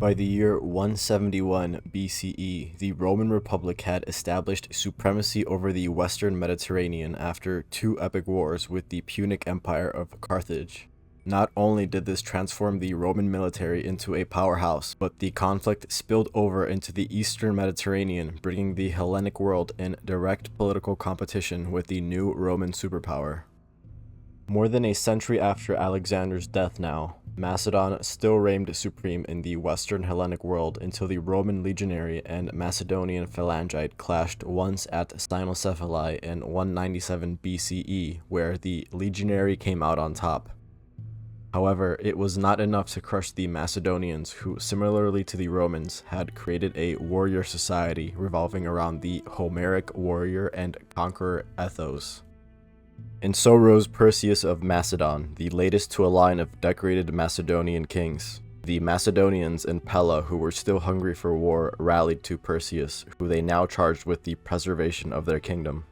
By the year 171 BCE, the Roman Republic had established supremacy over the Western Mediterranean after two epic wars with the Punic Empire of Carthage. Not only did this transform the Roman military into a powerhouse, but the conflict spilled over into the Eastern Mediterranean, bringing the Hellenic world in direct political competition with the new Roman superpower. More than a century after Alexander's death now, Macedon still reigned supreme in the Western Hellenic world until the Roman legionary and Macedonian phalangite clashed once at Cynocephalae in 197 BCE, where the legionary came out on top. However, it was not enough to crush the Macedonians, who, similarly to the Romans, had created a warrior society revolving around the Homeric warrior and conqueror ethos. And so rose Perseus of Macedon, the latest to a line of decorated Macedonian kings. The Macedonians in Pella, who were still hungry for war, rallied to Perseus, who they now charged with the preservation of their kingdom.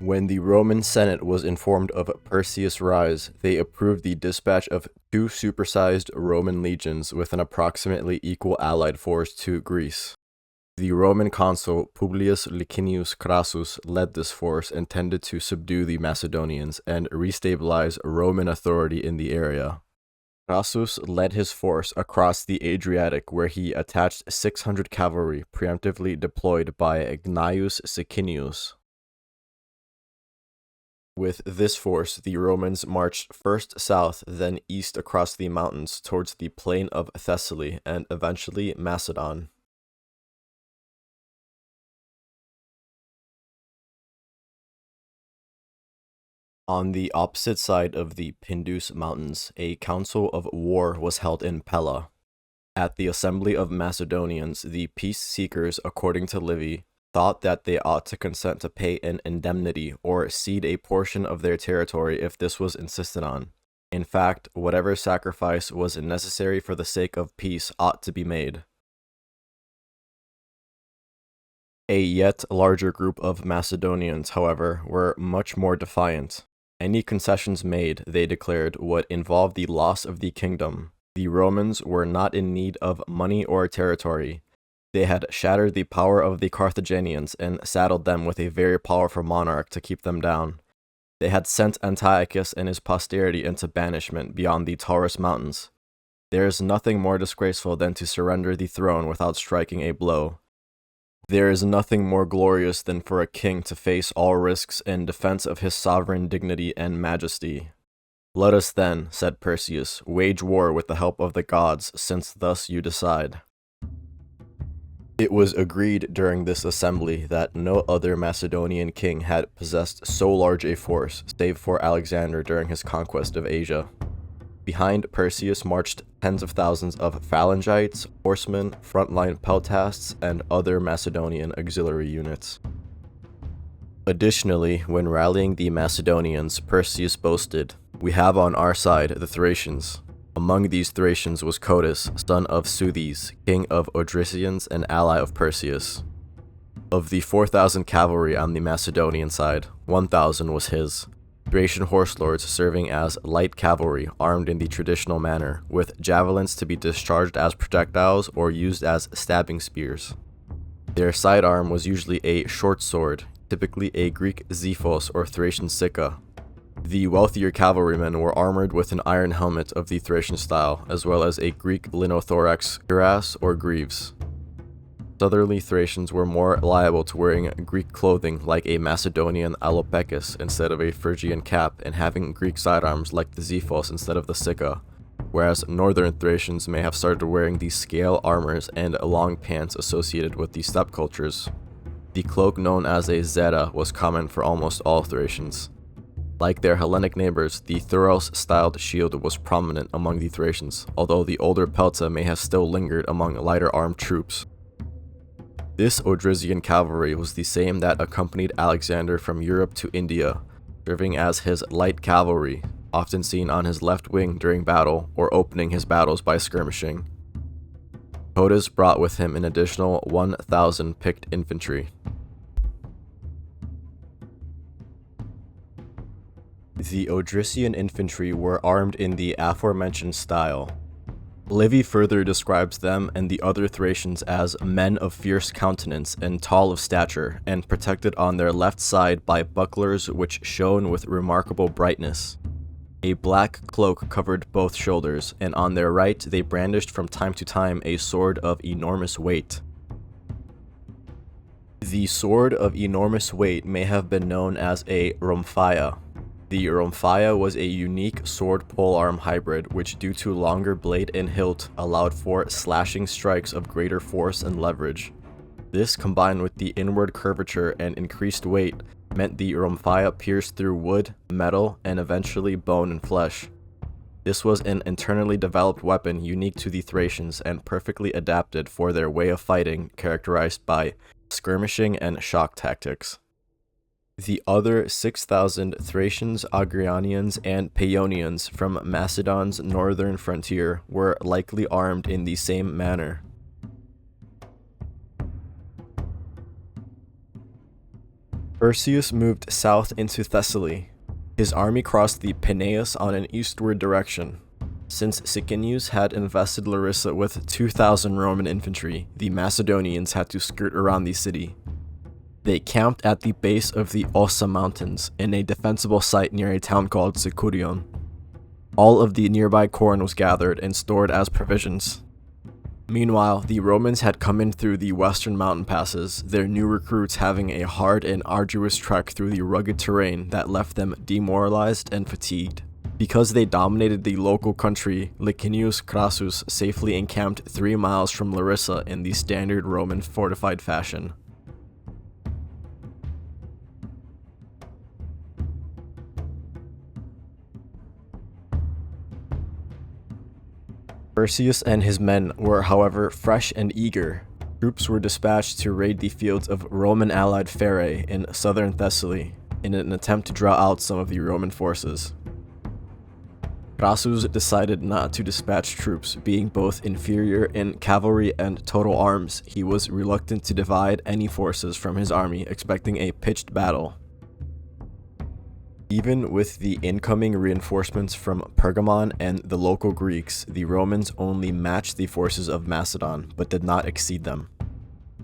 When the Roman Senate was informed of Perseus' rise, they approved the dispatch of two supersized Roman legions with an approximately equal allied force to Greece. The Roman consul Publius Licinius Crassus led this force intended to subdue the Macedonians and restabilize Roman authority in the area. Crassus led his force across the Adriatic, where he attached 600 cavalry preemptively deployed by Gnaeus Sicinius. With this force, the Romans marched first south, then east across the mountains towards the plain of Thessaly and eventually Macedon. On the opposite side of the Pindus Mountains, a council of war was held in Pella. At the assembly of Macedonians, the peace seekers, according to Livy, thought that they ought to consent to pay an indemnity or cede a portion of their territory if this was insisted on. In fact, whatever sacrifice was necessary for the sake of peace ought to be made. A yet larger group of Macedonians, however, were much more defiant. Any concessions made, they declared, would involve the loss of the kingdom. The Romans were not in need of money or territory. They had shattered the power of the Carthaginians and saddled them with a very powerful monarch to keep them down. They had sent Antiochus and his posterity into banishment beyond the Taurus Mountains. There is nothing more disgraceful than to surrender the throne without striking a blow. There is nothing more glorious than for a king to face all risks in defense of his sovereign dignity and majesty. Let us then, said Perseus, wage war with the help of the gods, since thus you decide. It was agreed during this assembly that no other Macedonian king had possessed so large a force, save for Alexander during his conquest of Asia. Behind Perseus marched tens of thousands of phalangites, horsemen, frontline peltasts, and other Macedonian auxiliary units. Additionally, when rallying the Macedonians, Perseus boasted, "We have on our side the Thracians." Among these Thracians was Cotys, son of Seuthes, king of Odrysians and ally of Perseus. Of the 4,000 cavalry on the Macedonian side, 1,000 was his. Thracian horse lords serving as light cavalry, armed in the traditional manner, with javelins to be discharged as projectiles or used as stabbing spears. Their sidearm was usually a short sword, typically a Greek xiphos or Thracian sicca. The wealthier cavalrymen were armored with an iron helmet of the Thracian style, as well as a Greek linothorax cuirass or greaves. Southerly Thracians were more liable to wearing Greek clothing like a Macedonian alopekis instead of a Phrygian cap, and having Greek sidearms like the xiphos instead of the sicca, whereas northern Thracians may have started wearing the scale armors and long pants associated with the steppe cultures. The cloak known as a zeta was common for almost all Thracians. Like their Hellenic neighbors, the Thuros-styled shield was prominent among the Thracians, although the older pelta may have still lingered among lighter-armed troops. This Odrysian cavalry was the same that accompanied Alexander from Europe to India, serving as his light cavalry, often seen on his left wing during battle or opening his battles by skirmishing. Cotys brought with him an additional 1,000 picked infantry. The Odrysian infantry were armed in the aforementioned style. Livy further describes them and the other Thracians as men of fierce countenance and tall of stature, and protected on their left side by bucklers which shone with remarkable brightness. A black cloak covered both shoulders, and on their right they brandished from time to time a sword of enormous weight. The sword of enormous weight may have been known as a rhomphaia. The rhomphaia was a unique sword polearm hybrid which, due to longer blade and hilt, allowed for slashing strikes of greater force and leverage. This, combined with the inward curvature and increased weight, meant the rhomphaia pierced through wood, metal, and eventually bone and flesh. This was an internally developed weapon unique to the Thracians and perfectly adapted for their way of fighting, characterized by skirmishing and shock tactics. The other 6,000 Thracians, Agrianians, and Paeonians from Macedon's northern frontier were likely armed in the same manner. Perseus moved south into Thessaly. His army crossed the Peneus on an eastward direction. Since Sicinius had invested Larissa with 2,000 Roman infantry, the Macedonians had to skirt around the city. They camped at the base of the Ossa Mountains, in a defensible site near a town called Sicurion. All of the nearby corn was gathered and stored as provisions. Meanwhile, the Romans had come in through the western mountain passes, their new recruits having a hard and arduous trek through the rugged terrain that left them demoralized and fatigued. Because they dominated the local country, Licinius Crassus safely encamped 3 miles from Larissa in the standard Roman fortified fashion. Perseus and his men were, however, fresh and eager. Troops were dispatched to raid the fields of Roman allied Pherae in southern Thessaly, in an attempt to draw out some of the Roman forces. Crassus decided not to dispatch troops. Being both inferior in cavalry and total arms, he was reluctant to divide any forces from his army, expecting a pitched battle. Even with the incoming reinforcements from Pergamon and the local Greeks, the Romans only matched the forces of Macedon, but did not exceed them.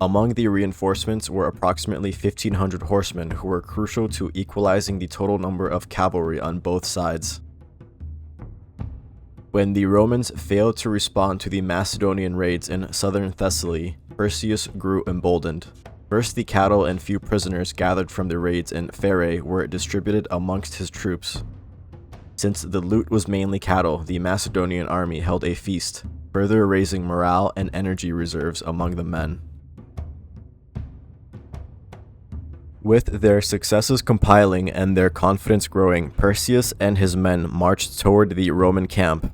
Among the reinforcements were approximately 1,500 horsemen who were crucial to equalizing the total number of cavalry on both sides. When the Romans failed to respond to the Macedonian raids in southern Thessaly, Perseus grew emboldened. First, the cattle and few prisoners gathered from the raids in Pherae were distributed amongst his troops. Since the loot was mainly cattle, the Macedonian army held a feast, further raising morale and energy reserves among the men. With their successes compiling and their confidence growing, Perseus and his men marched toward the Roman camp.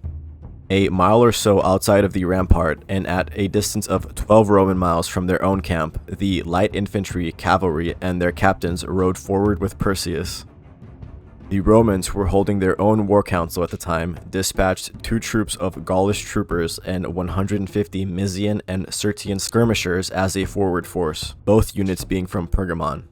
A mile or so outside of the rampart, and at a distance of 12 Roman miles from their own camp, the light infantry, cavalry, and their captains rode forward with Perseus. The Romans, who were holding their own war council at the time, dispatched 2 troops of Gaulish troopers and 150 Mysian and Syrtian skirmishers as a forward force, both units being from Pergamon.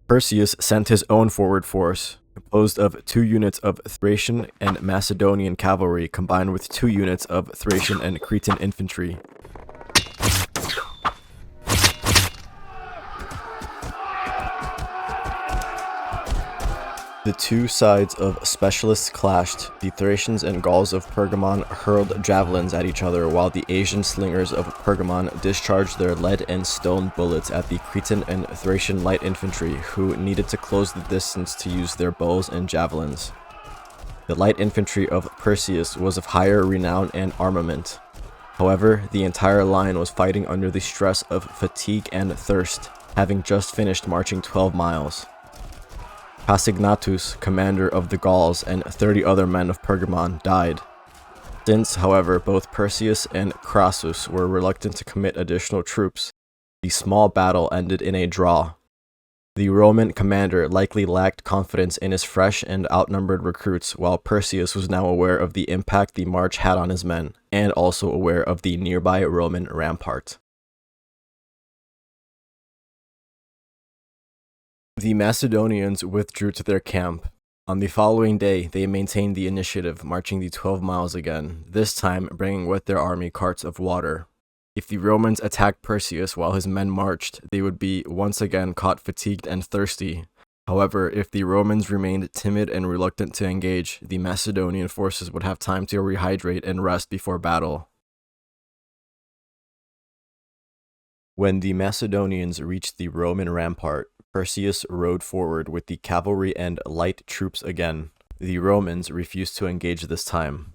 Perseus sent his own forward force, composed of 2 units of Thracian and Macedonian cavalry combined with 2 units of Thracian and Cretan infantry. The two sides of specialists clashed. The Thracians and Gauls of Pergamon hurled javelins at each other, while the Asian slingers of Pergamon discharged their lead and stone bullets at the Cretan and Thracian light infantry, who needed to close the distance to use their bows and javelins. The light infantry of Perseus was of higher renown and armament. However, the entire line was fighting under the stress of fatigue and thirst, having just finished marching 12 miles. Passignatus, commander of the Gauls, and 30 other men of Pergamon died. Since, however, both Perseus and Crassus were reluctant to commit additional troops, the small battle ended in a draw. The Roman commander likely lacked confidence in his fresh and outnumbered recruits, while Perseus was now aware of the impact the march had on his men, and also aware of the nearby Roman rampart. The Macedonians withdrew to their camp. On the following day, they maintained the initiative, marching the 12 miles again, this time bringing with their army carts of water. If the Romans attacked Perseus while his men marched, they would be once again caught fatigued and thirsty. However, if the Romans remained timid and reluctant to engage, the Macedonian forces would have time to rehydrate and rest before battle. When the Macedonians reached the Roman rampart, Perseus rode forward with the cavalry and light troops again. The Romans refused to engage this time.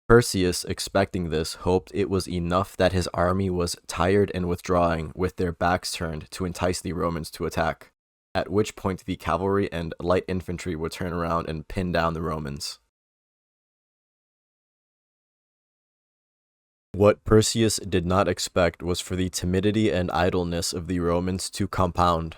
Perseus, expecting this, hoped it was enough that his army was tired and withdrawing, with their backs turned, to entice the Romans to attack, at which point the cavalry and light infantry would turn around and pin down the Romans. What Perseus did not expect was for the timidity and idleness of the Romans to compound.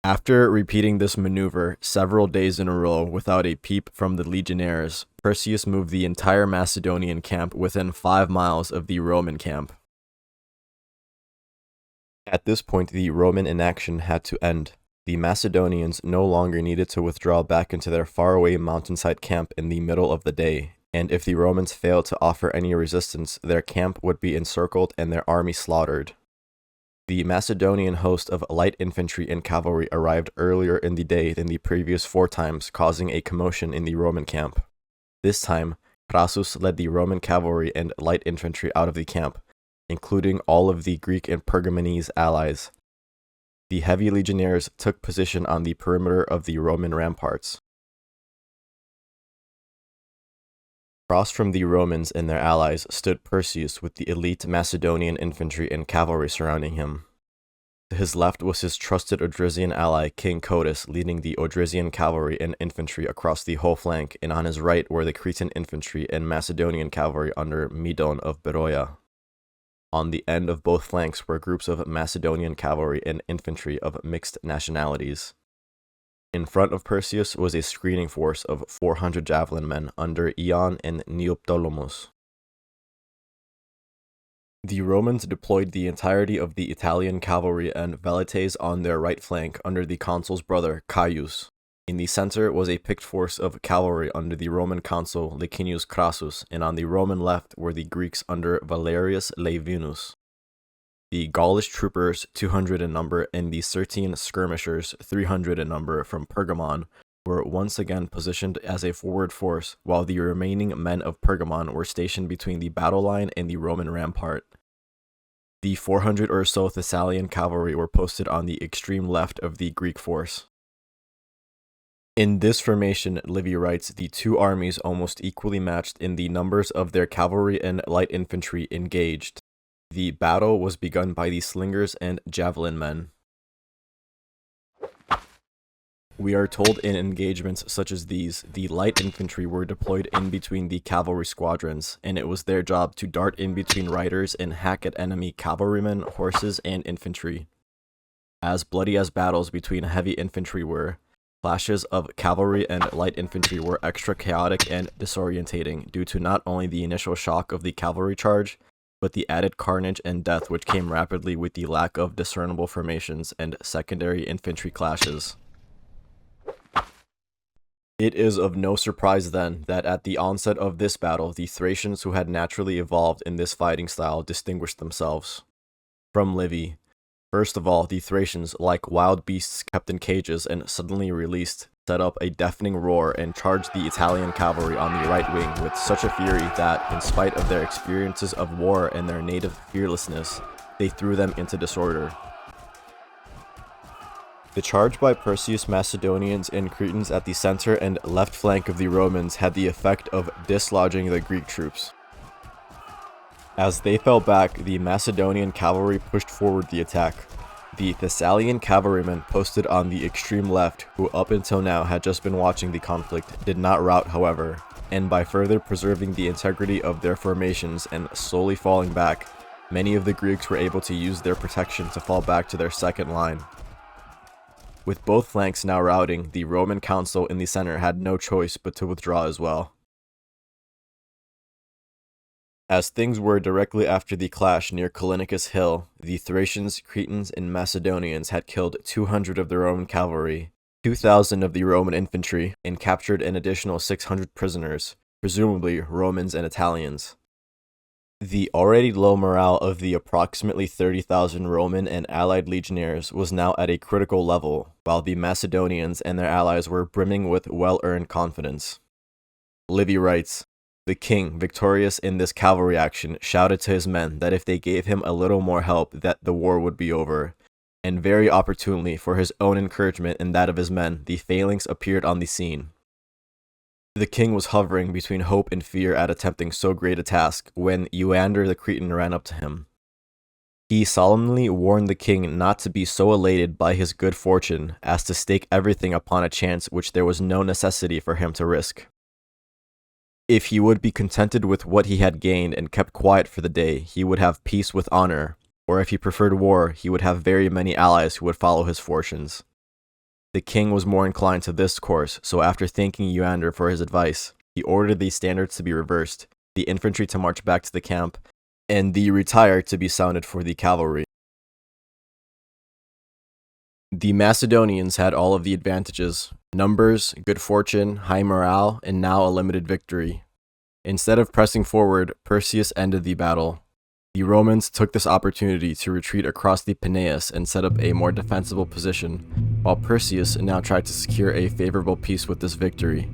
After repeating this maneuver several days in a row without a peep from the legionnaires, Perseus moved the entire Macedonian camp within 5 miles of the Roman camp. At this point, the Roman inaction had to end. The Macedonians no longer needed to withdraw back into their faraway mountainside camp in the middle of the day, and if the Romans failed to offer any resistance, their camp would be encircled and their army slaughtered. The Macedonian host of light infantry and cavalry arrived earlier in the day than the previous 4 times, causing a commotion in the Roman camp. This time, Crassus led the Roman cavalry and light infantry out of the camp, including all of the Greek and Pergamenese allies. The heavy legionnaires took position on the perimeter of the Roman ramparts. Across from the Romans and their allies stood Perseus with the elite Macedonian infantry and cavalry surrounding him. To his left was his trusted Odrysian ally King Codus leading the Odrysian cavalry and infantry across the whole flank, and on his right were the Cretan infantry and Macedonian cavalry under Medon of Beroea. On the end of both flanks were groups of Macedonian cavalry and infantry of mixed nationalities. In front of Perseus was a screening force of 400 javelin men under Ion and Neoptolemus. The Romans deployed the entirety of the Italian cavalry and velites on their right flank under the consul's brother Caius. In the center was a picked force of cavalry under the Roman consul Licinius Crassus, and on the Roman left were the Greeks under Valerius Laevinus. The Gaulish troopers, 200 in number, and the Syrtian skirmishers, 300 in number, from Pergamon, were once again positioned as a forward force, while the remaining men of Pergamon were stationed between the battle line and the Roman rampart. The 400 or so Thessalian cavalry were posted on the extreme left of the Greek force. In this formation, Livy writes, the 2 armies almost equally matched in the numbers of their cavalry and light infantry engaged. The battle was begun by the slingers and javelin men. We are told in engagements such as these, the light infantry were deployed in between the cavalry squadrons, and it was their job to dart in between riders and hack at enemy cavalrymen, horses, and infantry. As bloody as battles between heavy infantry were, clashes of cavalry and light infantry were extra chaotic and disorientating due to not only the initial shock of the cavalry charge, but the added carnage and death which came rapidly with the lack of discernible formations and secondary infantry clashes. It is of no surprise then that at the onset of this battle, the Thracians who had naturally evolved in this fighting style distinguished themselves. From Livy, first of all, the Thracians, like wild beasts kept in cages and suddenly released, set up a deafening roar and charged the Italian cavalry on the right wing with such a fury that, in spite of their experiences of war and their native fearlessness, they threw them into disorder. The charge by Perseus' Macedonians and Cretans at the center and left flank of the Romans had the effect of dislodging the Greek troops. As they fell back, the Macedonian cavalry pushed forward the attack. The Thessalian cavalrymen posted on the extreme left, who up until now had just been watching the conflict, did not rout however, and by further preserving the integrity of their formations and slowly falling back, many of the Greeks were able to use their protection to fall back to their second line. With both flanks now routing, the Roman consul in the center had no choice but to withdraw as well. As things were directly after the clash near Callinicus Hill, the Thracians, Cretans, and Macedonians had killed 200 of their own cavalry, 2,000 of the Roman infantry and captured an additional 600 prisoners, presumably Romans and Italians. The already low morale of the approximately 30,000 Roman and allied legionnaires was now at a critical level, while the Macedonians and their allies were brimming with well-earned confidence. Livy writes, "The king, victorious in this cavalry action, shouted to his men that if they gave him a little more help that the war would be over, and very opportunely for his own encouragement and that of his men, the phalanx appeared on the scene." The king was hovering between hope and fear at attempting so great a task when Euander the Cretan ran up to him. He solemnly warned the king not to be so elated by his good fortune as to stake everything upon a chance which there was no necessity for him to risk. If he would be contented with what he had gained and kept quiet for the day, he would have peace with honor, or if he preferred war, he would have very many allies who would follow his fortunes. The king was more inclined to this course, so after thanking Euander for his advice, he ordered the standards to be reversed, the infantry to march back to the camp, and the retire to be sounded for the cavalry. The Macedonians had all of the advantages: numbers, good fortune, high morale, and now a limited victory. Instead of pressing forward, Perseus ended the battle. The Romans took this opportunity to retreat across the Peneus and set up a more defensible position, while Perseus now tried to secure a favorable peace with this victory.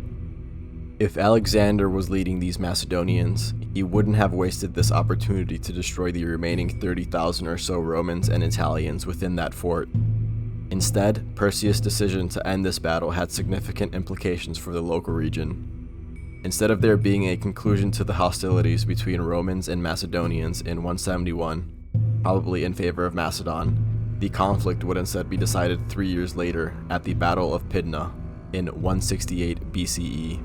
If Alexander was leading these Macedonians, he wouldn't have wasted this opportunity to destroy the remaining 30,000 or so Romans and Italians within that fort. Instead, Perseus' decision to end this battle had significant implications for the local region. Instead of there being a conclusion to the hostilities between Romans and Macedonians in 171, probably in favor of Macedon, the conflict would instead be decided 3 years later at the Battle of Pydna in 168 BCE.